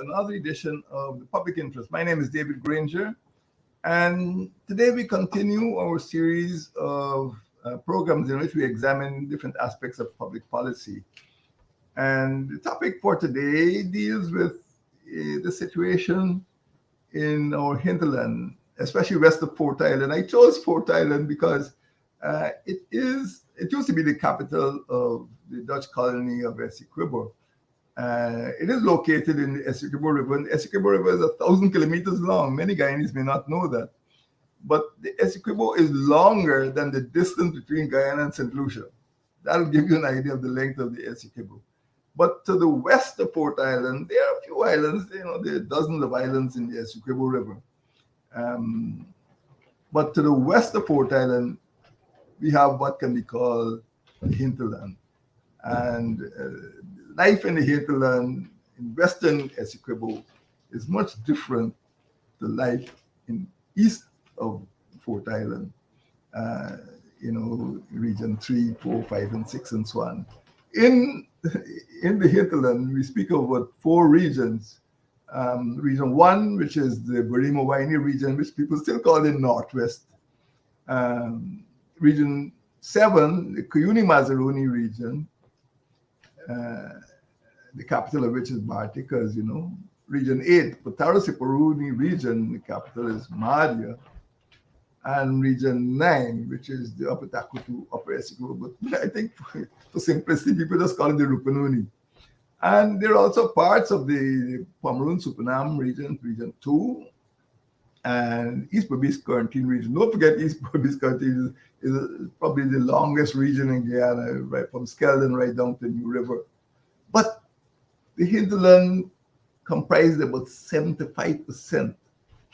another edition of the Public Interest. My name is David Granger, and today we continue our series of programs in which we examine different aspects of public policy. And the topic for today deals with the situation in our hinterland, especially west of Fort Island. I chose Fort Island because it used to be the capital of the Dutch colony of Essequibo. It is located in the Essequibo River, and the Essequibo River is 1,000 kilometers long. Many Guyanese may not know that. But the Essequibo is longer than the distance between Guyana and St. Lucia. That'll give you an idea of the length of the Essequibo. But to the west of Fort Island, there are a few islands. There are dozens of islands in the Essequibo River. But to the west of Fort Island, we have what can be called the hinterland. And life in the hinterland in western Essequibo is much different to life in east of Fort Island, region 3, 4, 5, and 6, and so on. In the hinterland, we speak of what 4 regions. Region 1, which is the Berimo-Waini region, which people still call the Northwest. Region 7, the Cuyuni-Mazzaroni region, the capital of which is Bartica, as you know. Region 8, Potaro-Siporuni region, the capital is Mahdia. And region 9, which is the Upper Takutu, Upper Essequibo. But I think for simplicity, people just call it the Rupununi. And there are also parts of the Pomeroon-Supinam region, region 2, and East Berbice-Corentyne region. Don't forget East Berbice-Corentyne is probably the longest region in Guyana, right from Skeldon right down to New River. But the hinterland comprised about 75%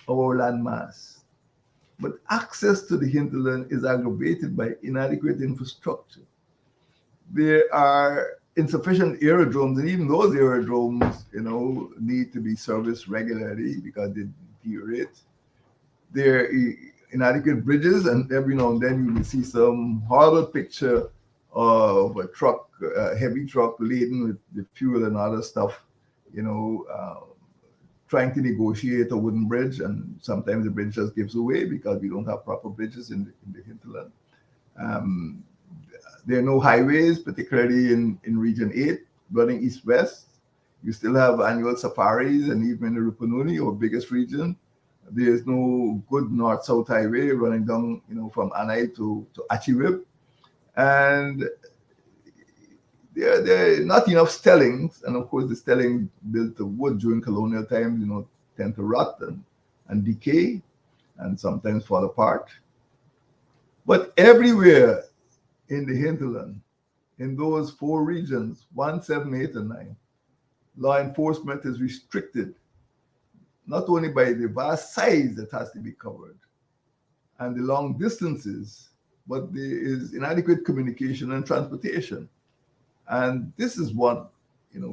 of our land mass. But access to the hinterland is aggravated by inadequate infrastructure. There are insufficient aerodromes, and even those aerodromes, need to be serviced regularly because they deteriorate. There are inadequate bridges, and every now and then you will see some horrible picture of a truck, a heavy truck laden with fuel and other stuff, trying to negotiate a wooden bridge, and sometimes the bridge just gives away because we don't have proper bridges in the hinterland. There are no highways, particularly in Region 8, running east-west. You still have annual safaris, and even in the Rupununi, our biggest region, there's no good north-south highway running down, from Anai to Achiwib. And there are not enough stellings, and of course the stelling built of wood during colonial times, tend to rot and decay and sometimes fall apart. But everywhere in the hinterland, in those 4 regions, 1, 7, 8, and 9, law enforcement is restricted, not only by the vast size that has to be covered and the long distances, but there is inadequate communication and transportation. And this is what,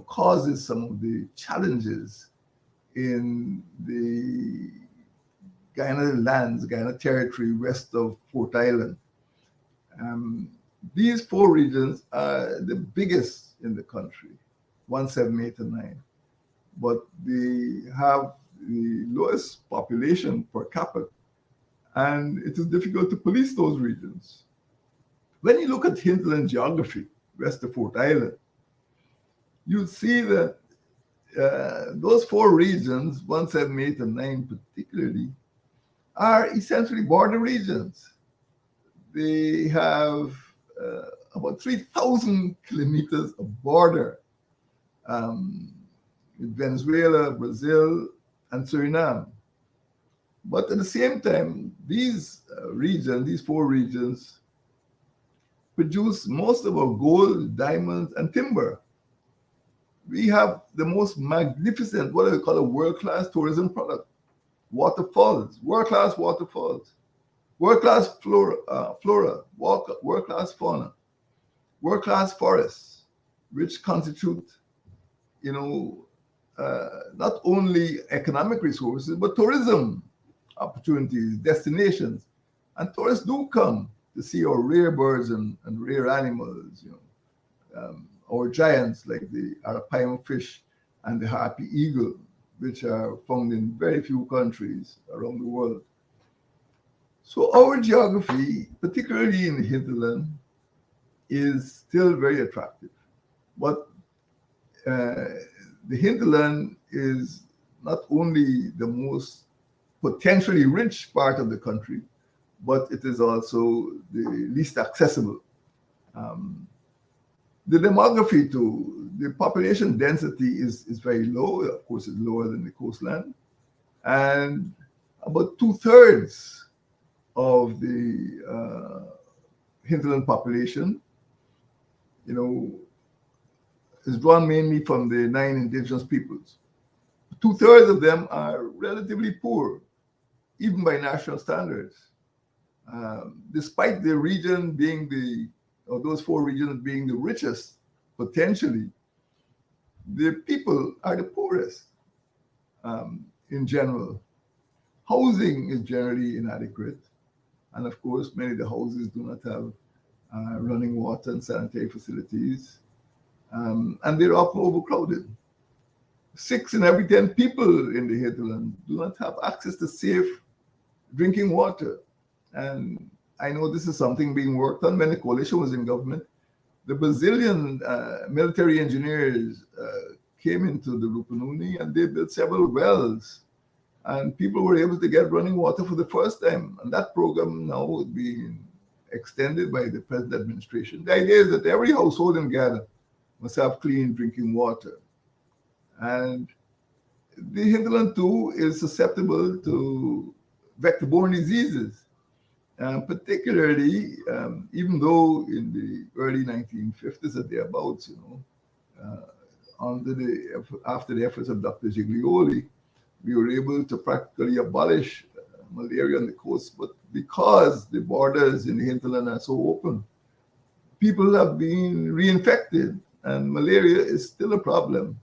causes some of the challenges in the Guyana lands, Guyana territory west of Fort Island. These 4 regions are the biggest in the country, 1, 7, 8, and 9. But they have the lowest population per capita, and it is difficult to police those regions. When you look at hinterland geography, west of Fort Island, you see that those 4 regions, 1, 7, 8, and 9 particularly, are essentially border regions. They have about 3,000 kilometers of border with Venezuela, Brazil, and Suriname. But at the same time, these 4 regions, produce most of our gold, diamonds, and timber. We have the most magnificent, what I call a world-class tourism product. Waterfalls, world-class waterfalls, world-class flora, world-class fauna, world-class forests, which constitute, not only economic resources, but tourism opportunities, destinations. And tourists do come to see our rare birds and rare animals, our giants like the Arapaima fish and the harpy eagle, which are found in very few countries around the world. So our geography, particularly in the hinterland, is still very attractive. But the hinterland is not only the most potentially rich part of the country, but it is also the least accessible. Um, the demography too, the population density is very low. Of course, it's lower than the coastline. And about two-thirds of the hinterland population, you know, is drawn mainly from the 9 indigenous peoples. Two-thirds of them are relatively poor, even by national standards. Despite the region being or those 4 regions being the richest potentially, the people are the poorest in general. Housing is generally inadequate. And of course, many of the houses do not have running water and sanitary facilities. And they're often overcrowded. 6 in every 10 people in the hinterland do not have access to safe drinking water. And I know this is something being worked on when the coalition was in government. The Brazilian military engineers came into the Rupununi and they built several wells. And people were able to get running water for the first time. And that program now is being extended by the present administration. The idea is that every household in Ghana must have clean drinking water. And the hinterland too is susceptible to vector-borne diseases, particularly even though in the early 1950s or thereabouts, after the efforts of Dr. Giglioli, we were able to practically abolish malaria on the coast. But because the borders in the hinterland are so open, people have been reinfected, and malaria is still a problem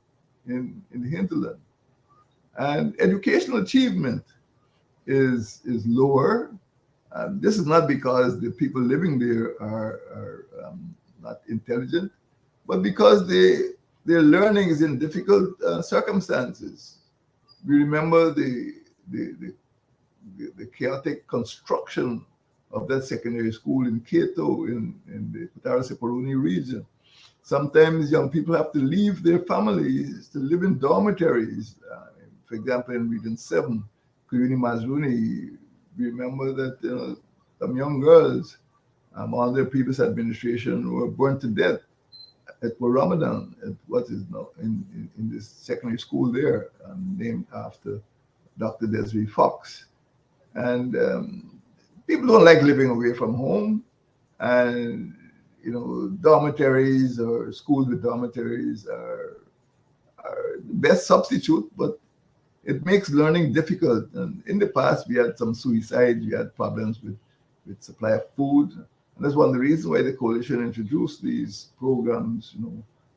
in the hinterland. And educational achievement is lower. This is not because the people living there are not intelligent, but because their learning is in difficult circumstances. We remember the chaotic construction of that secondary school in Keto in the Putara-Separuni region. Sometimes young people have to leave their families to live in dormitories. For example, in Region 7, Kuyuni Mazruni, we remember that some young girls under the previous administration were burned to death at Ramadan, at what is now in this secondary school there, named after Dr. Desiree Fox. And people don't like living away from home, and dormitories or schools with dormitories are the best substitute, but it makes learning difficult. And in the past, we had some suicides, we had problems with supply of food. And that's one of the reasons why the coalition introduced these programs,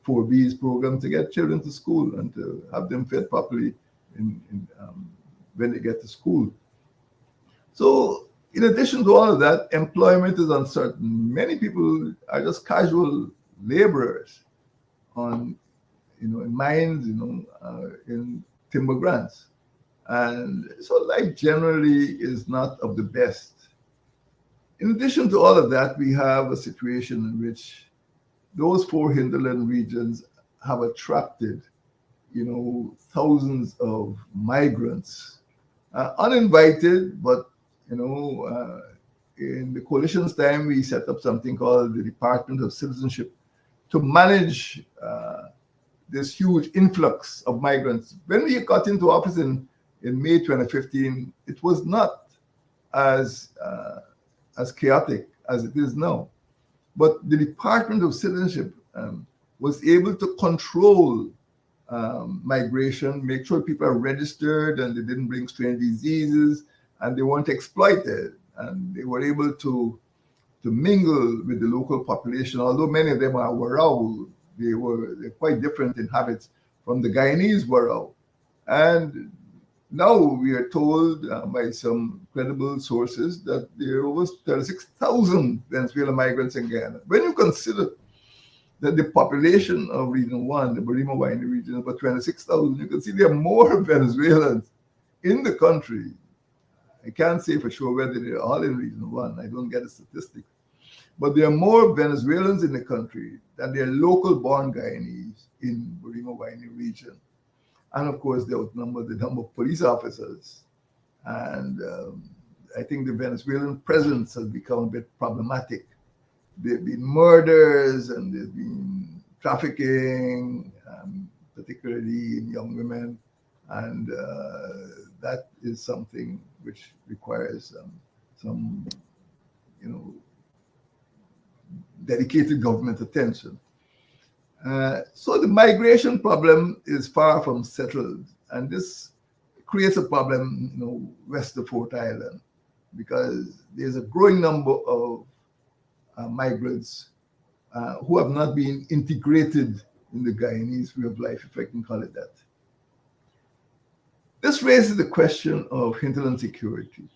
4Bs programs, to get children to school and to have them fed properly when they get to school. So in addition to all of that, employment is uncertain. Many people are just casual laborers in mines, in timber grants. And so life generally is not of the best. In addition to all of that, we have a situation in which those 4 hinterland regions have attracted, thousands of migrants, uninvited, but, in the coalition's time, we set up something called the Department of Citizenship to manage this huge influx of migrants. When we got into office in May 2015, it was not as chaotic as it is now. But the Department of Citizenship was able to control migration, make sure people are registered and they didn't bring strange diseases and they weren't exploited. And they were able to mingle with the local population, although many of them are Warao. They're quite different in habits from the Guyanese Warao. And now we are told by some credible sources that there are over 36,000 Venezuelan migrants in Guyana. When you consider that the population of Region 1, the Barima Wine region, is about 26,000. You can see there are more Venezuelans in the country. I can't say for sure whether they're all in Region 1. I don't get the statistics. But there are more Venezuelans in the country than there are local-born Guyanese in Barima Wine region. And of course, they outnumber the number of police officers. And I think the Venezuelan presence has become a bit problematic. There have been murders and there's been trafficking, particularly in young women. And that is something which requires some, dedicated government attention. So the migration problem is far from settled. And this creates a problem, west of Fort Island, because there's a growing number of migrants who have not been integrated in the Guyanese way of life, if I can call it that. This raises the question of hinterland security.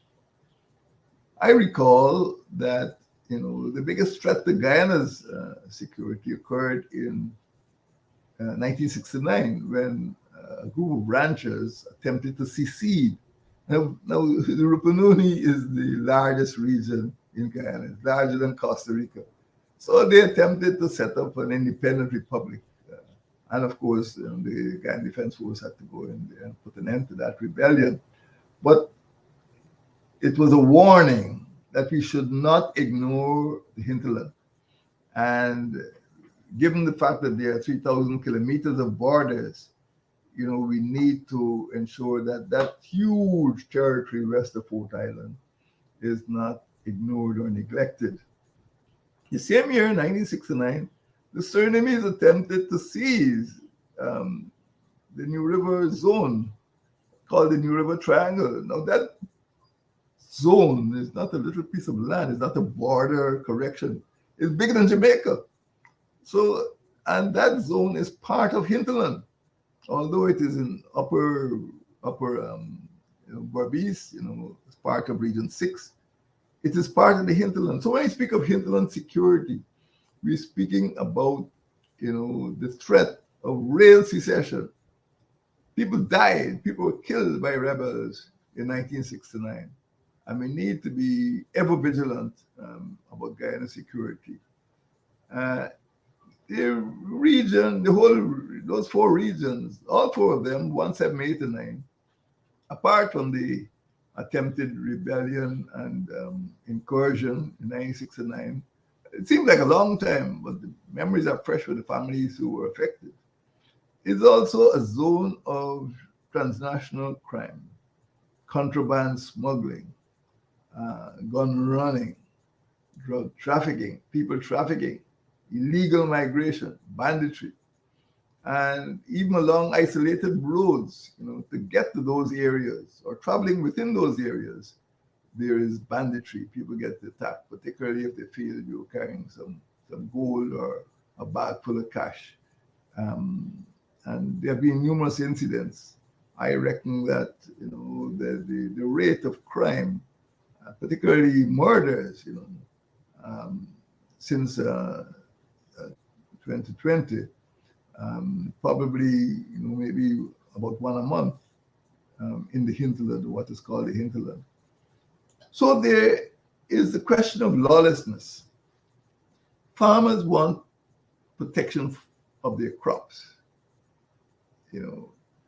I recall that the biggest threat to Guyana's security occurred in 1969 when a group of ranchers attempted to secede. Now the Rupununi is the largest region in Guyana. It's larger than Costa Rica. So they attempted to set up an independent republic. And of course, the Guyana Defense Force had to go in there and put an end to that rebellion. But it was a warning that we should not ignore the hinterland. And given the fact that there are 3,000 kilometers of borders, we need to ensure that that huge territory west of Fort Island is not ignored or neglected. The same year, 1969, the Surinamese attempted to seize the New River zone called the New River Triangle. Now that zone is not a little piece of land, it's not a border correction. It's bigger than Jamaica. So, and that zone is part of hinterland, although it is in upper Berbice, it's part of Region 6. It is part of the hinterland. So when I speak of hinterland security, we're speaking about, the threat of real secession. People died, people were killed by rebels in 1969. And we need to be ever vigilant about Guyana security. The region, those four regions, all four of them, 178-9, apart from the attempted rebellion and incursion in 1969, it seems like a long time, but the memories are fresh for the families who were affected. It's also a zone of transnational crime, contraband smuggling, gun running, drug trafficking, people trafficking, illegal migration, banditry, and even along isolated roads, to get to those areas or traveling within those areas, there is banditry. People get attacked, particularly if they feel you're carrying some gold or a bag full of cash. And there have been numerous incidents. I reckon that the rate of crime, particularly murders, since 2020, probably maybe about one a month in the hinterland, what is called the hinterland. So there is the question of lawlessness. Farmers want protection of their crops.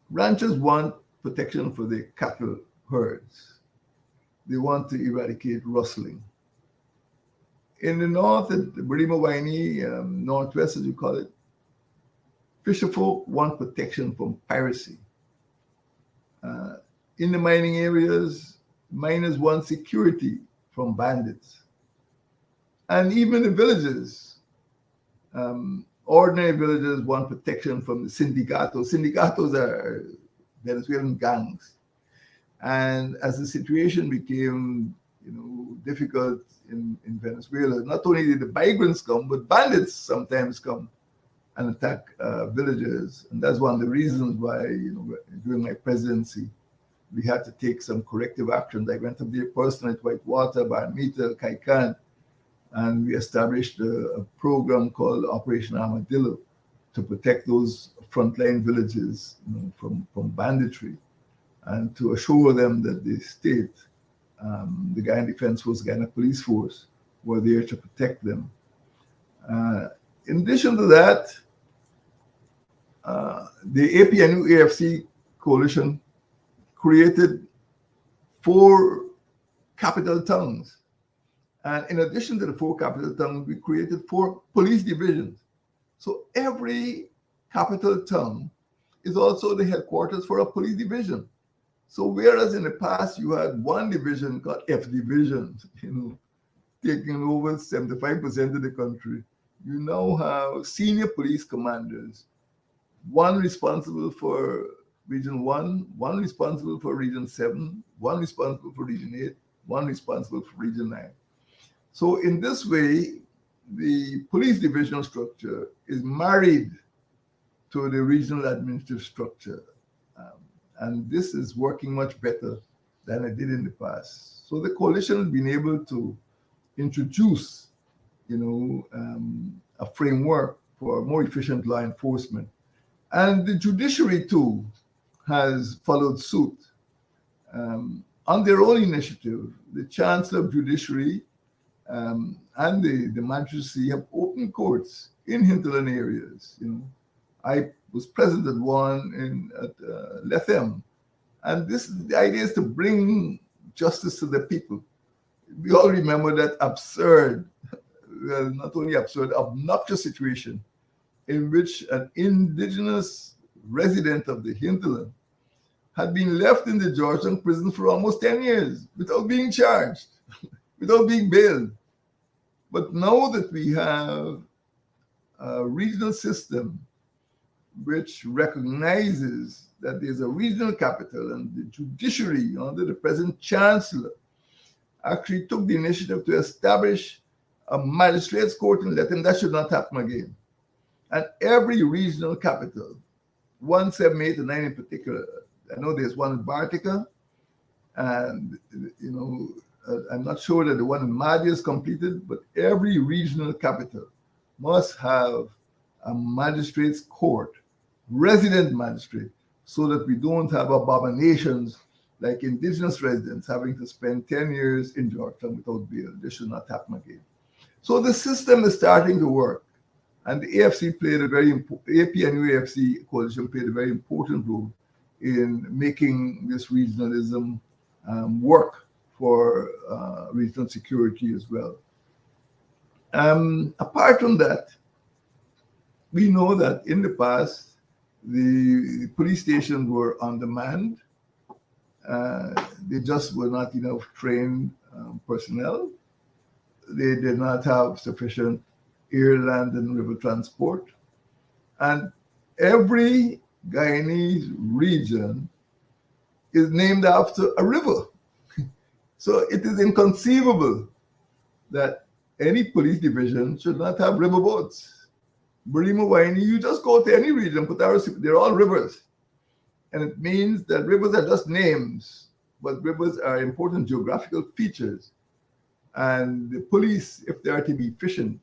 Ranchers want protection for their cattle herds. They want to eradicate rustling. In the north, at the Barima Waini, northwest as you call it, fisherfolk want protection from piracy. In the mining areas, miners want security from bandits. And even the villages, ordinary villagers want protection from the sindicatos. Sindicatos are Venezuelan gangs. And as the situation became, difficult in Venezuela, not only did the migrants come, but bandits sometimes come and attack villages. And that's one of the reasons why, during my presidency, we had to take some corrective actions. I went up there personally at Whitewater, Barmita, Kaikan, And we established a program called Operation Armadillo to protect those frontline villages, from banditry, and to assure them that the state, the Guyana Defense Force, Guyana Police Force, were there to protect them. In addition to that, the APNU AFC coalition created 4 capital towns. And in addition to the 4 capital towns, we created 4 police divisions. So every capital town is also the headquarters for a police division. So whereas in the past you had one division called F division, taking over 75% of the country, you now have senior police commanders, one responsible for Region 1, one responsible for Region 7, one responsible for Region 8, one responsible for Region 9. So in this way, the police divisional structure is married to the regional administrative structure. And this is working much better than it did in the past. So the coalition has been able to introduce, a framework for more efficient law enforcement. And the judiciary too has followed suit. On their own initiative, the Chancellor of Judiciary and the magistracy have opened courts in hinterland areas. I was present at one at Lethem, and the idea is to bring justice to the people. We all remember that absurd, well, not only absurd, obnoxious situation in which an indigenous resident of the hinterland had been left in the Georgetown prison for almost 10 years without being charged, without being bailed. But now that we have a regional system which recognizes that there's a regional capital, and the judiciary under the present chancellor actually took the initiative to establish a magistrates court in Lethem, that should not happen again. And every regional capital, 1, 7, 8, and 9 in particular, I know there's one in Bartica, and I'm not sure that the one in Mahdia is completed, but every regional capital must have a magistrate's court, resident magistrate, so that we don't have abominations like indigenous residents having to spend 10 years in Georgetown without bail. This should not happen again. So the system is starting to work, and the AFC played a very important, APNU AFC coalition played a very important role in making this regionalism work for regional security as well. Apart from that, we know that in the past, the police stations were undermanned. They just were not enough trained personnel. They did not have sufficient air, land, and river transport. And every Guyanese region is named after a river. So it is inconceivable that any police division should not have river boats. Burima Waini, you just go to any region, they're all rivers. And it means that rivers are just names, but rivers are important geographical features. And the police, if they are to be efficient,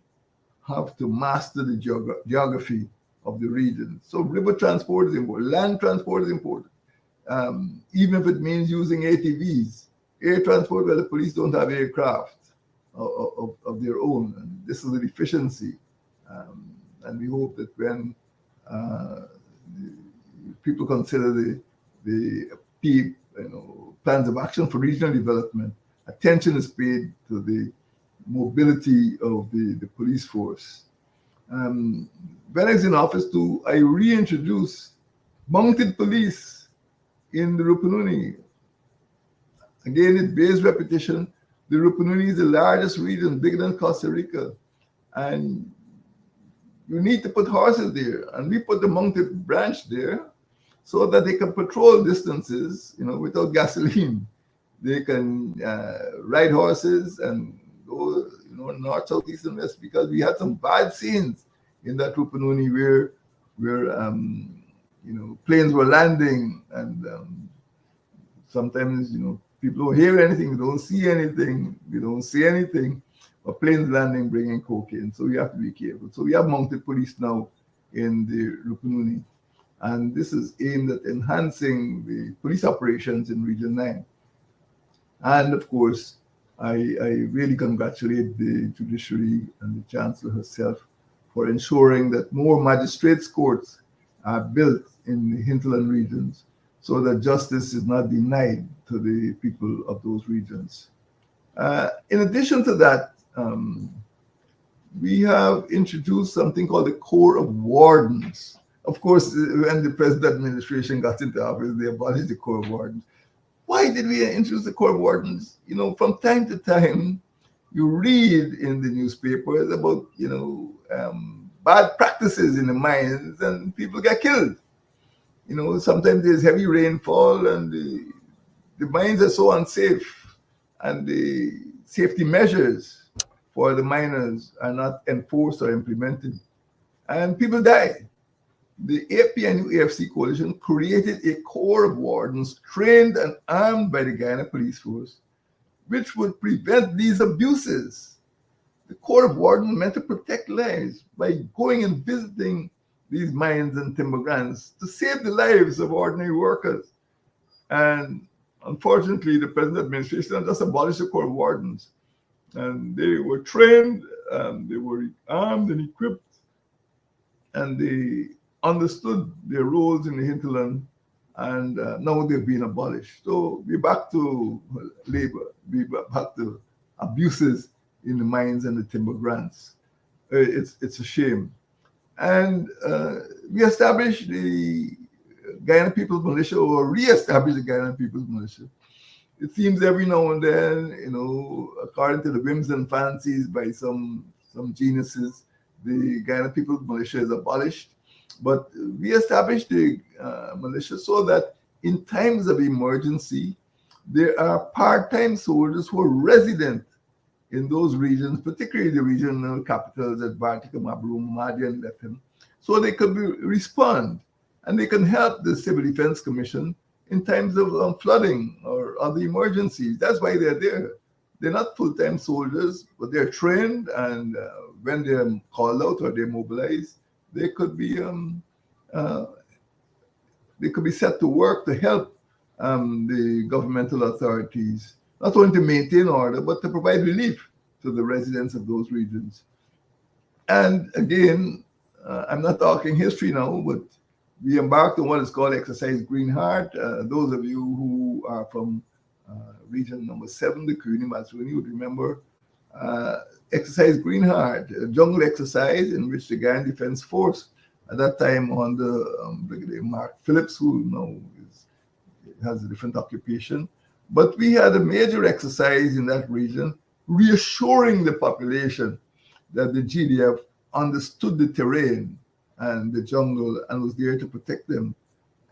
have to master the geography of the region. So river transport is important, land transport is important, even if it means using ATVs. Air transport, where the police don't have aircraft of their own. And this is an efficiency. And we hope that when people consider the plans of action for regional development, attention is paid to the mobility of the police force. When I was in office too, I reintroduced mounted police in the Rupununi. Again, it bears repetition. The Rupununi is the largest region, bigger than Costa Rica. And you need to put horses there. And we put the mounted branch there so that they can patrol distances, without gasoline. They can ride horses and go, north, south, east, and west, because we had some bad scenes in that Rupununi where planes were landing, and sometimes, people don't hear anything, they don't see anything, they don't say anything. or planes landing bringing cocaine. So we have to be careful. So we have mounted police now in the Rupununi, and this is aimed at enhancing the police operations in Region 9. And of course, I really congratulate the judiciary and the chancellor herself for ensuring that more magistrates' courts are built in the hinterland regions so that justice is not denied to the people of those regions. In addition to that, we have introduced something called the Corps of Wardens. Of course, when the present administration got into office, they abolished the Corps of Wardens. Why did we introduce the Corps of Wardens? You know, from time to time, you read in the newspapers about, bad practices in the mines and people get killed. You know, sometimes there's heavy rainfall and the mines are so unsafe and the safety measures for the miners are not enforced or implemented, and people die. The APNU AFC coalition created a corps of wardens trained and armed by the Guyana Police Force, which would prevent these abuses. The corps of wardens meant to protect lives by going and visiting these mines and timber grants to save the lives of ordinary workers. And unfortunately, the present administration just abolished the corps of wardens. And they were trained, they were armed and equipped, and they understood their roles in the hinterland, and now they've been abolished. So we're back to labor, we're back to abuses in the mines and the timber grants. It's a shame. And we established the Guyana People's Militia, or re-established the Guyana People's Militia. It seems every now and then, according to the whims and fancies by some geniuses, the Guyana People's Militia is abolished. But we established the militia so that in times of emergency, there are part-time soldiers who are resident in those regions, particularly the regional capitals at Bartica, Mabroom, Mahdi, and Lethem, so they could respond and they can help the Civil Defense Commission in times of flooding or other emergencies. That's why they're there. They're not full-time soldiers, but they're trained, and when they're called out or they're mobilized, they could be set to work to help the governmental authorities, not only to maintain order, but to provide relief to the residents of those regions. And again, I'm not talking history now, but we embarked on what is called Exercise Green Heart. Those of you who are from region number 7, the Kuni Matsuni, would remember Exercise Green Heart, a jungle exercise in which the Guyana Defense Force, at that time under Brigadier Mark Phillips, who now has a different occupation, but we had a major exercise in that region, reassuring the population that the GDF understood the terrain and the jungle and was there to protect them.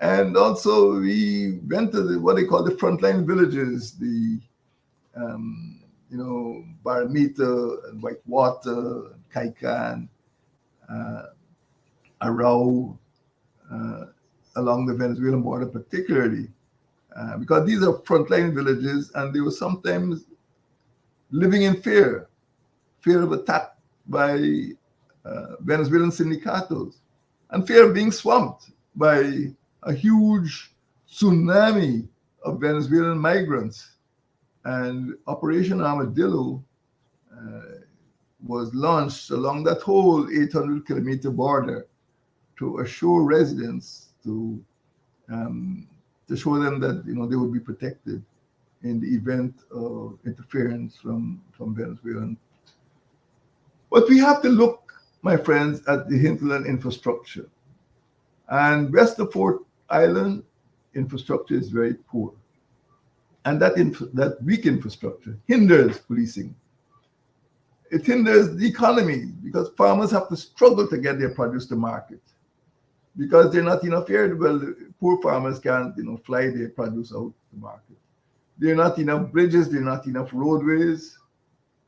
And also we went to what they call the frontline villages, the Baramita and Whitewater, Kaikan, Arau, along the Venezuelan border particularly, because these are frontline villages and they were sometimes living in fear of attack by Venezuelan sindicatos, and fear of being swamped by a huge tsunami of Venezuelan migrants. And Operation Armadillo was launched along that whole 800-kilometer border to assure residents, to show them that they would be protected in the event of interference from Venezuelan. But we have to look, my friends, at the hinterland infrastructure. And west of Fort Island, infrastructure is very poor. And that weak infrastructure hinders policing. It hinders the economy because farmers have to struggle to get their produce to market because they're not enough here. Well, poor farmers can't, fly their produce out to market. There are not enough bridges, there are not enough roadways,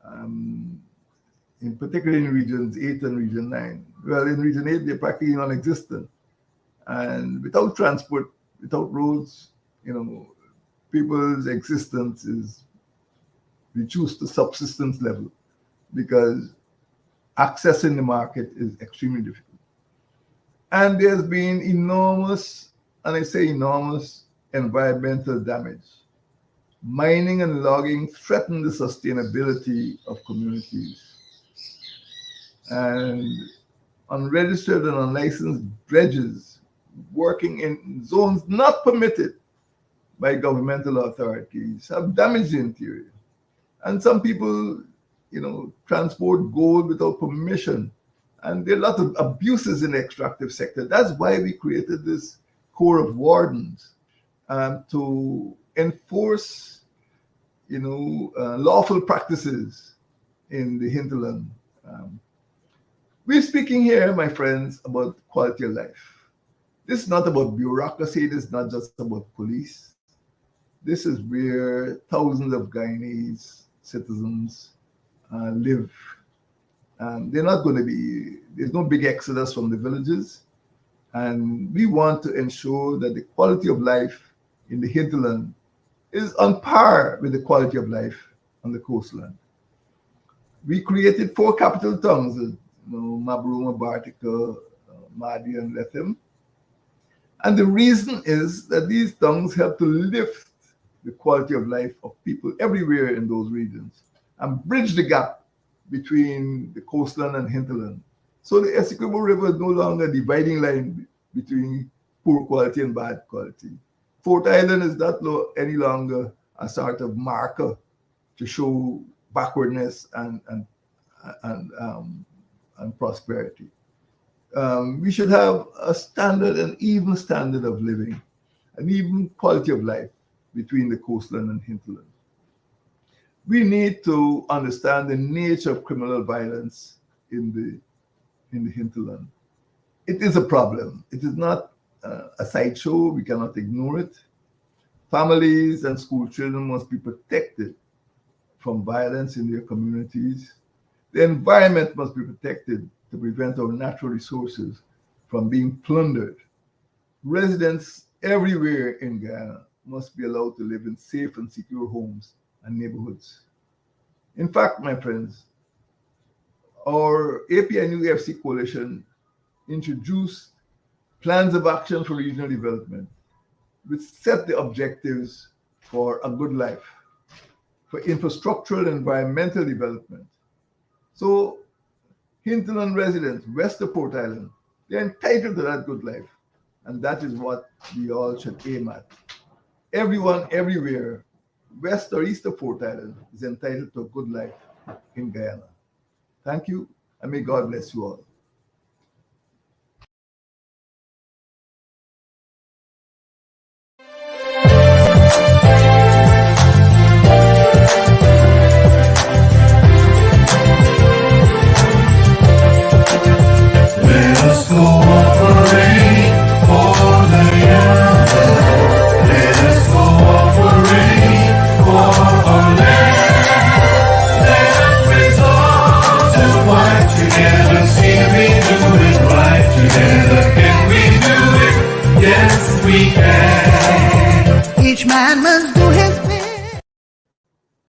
in particular in regions 8 and region 9. Well, in region 8, they're practically non-existent. And without transport, without roads, people's existence is reduced to subsistence level. because accessing the market is extremely difficult. And there's been enormous, and I say enormous, environmental damage. Mining and logging threaten the sustainability of communities. And unregistered and unlicensed dredges working in zones not permitted by governmental authorities have damaged the interior. And some people, transport gold without permission. And there are a lot of abuses in the extractive sector. That's why we created this Corps of Wardens to enforce, lawful practices in the hinterland. We're speaking here, my friends, about quality of life. This is not about bureaucracy. This is not just about police. This is where thousands of Guyanese citizens live. They're not going to be, there's no big exodus from the villages. And we want to ensure that the quality of life in the hinterland is on par with the quality of life on the coastland. We created 4 capital towns, Mabruma, Bartica, Mahdi, and Letham. And the reason is that these tongues help to lift the quality of life of people everywhere in those regions and bridge the gap between the coastland and hinterland. So the Essequibo River is no longer a dividing line between poor quality and bad quality. Fort Island is not any longer a sort of marker to show backwardness and prosperity. We should have a standard, an even standard of living, an even quality of life between the coastland and hinterland. We need to understand the nature of criminal violence in the hinterland. It is a problem. It is not a sideshow. We cannot ignore it. Families and school children must be protected from violence in their communities. The environment must be protected to prevent our natural resources from being plundered. Residents everywhere in Guyana must be allowed to live in safe and secure homes and neighborhoods. In fact, my friends, our APNU-FC coalition introduced plans of action for regional development, which set the objectives for a good life, for infrastructural and environmental development. So hinterland residents west of Port Island, they're entitled to that good life. And that is what we all should aim at. Everyone, everywhere, west or east of Port Island, is entitled to a good life in Guyana. Thank you, and may God bless you all. Let us cooperate for the young. Let us cooperate for our land. Let us resolve to fight together. See we do it right together. Can we do it? Yes, we can. Each man must do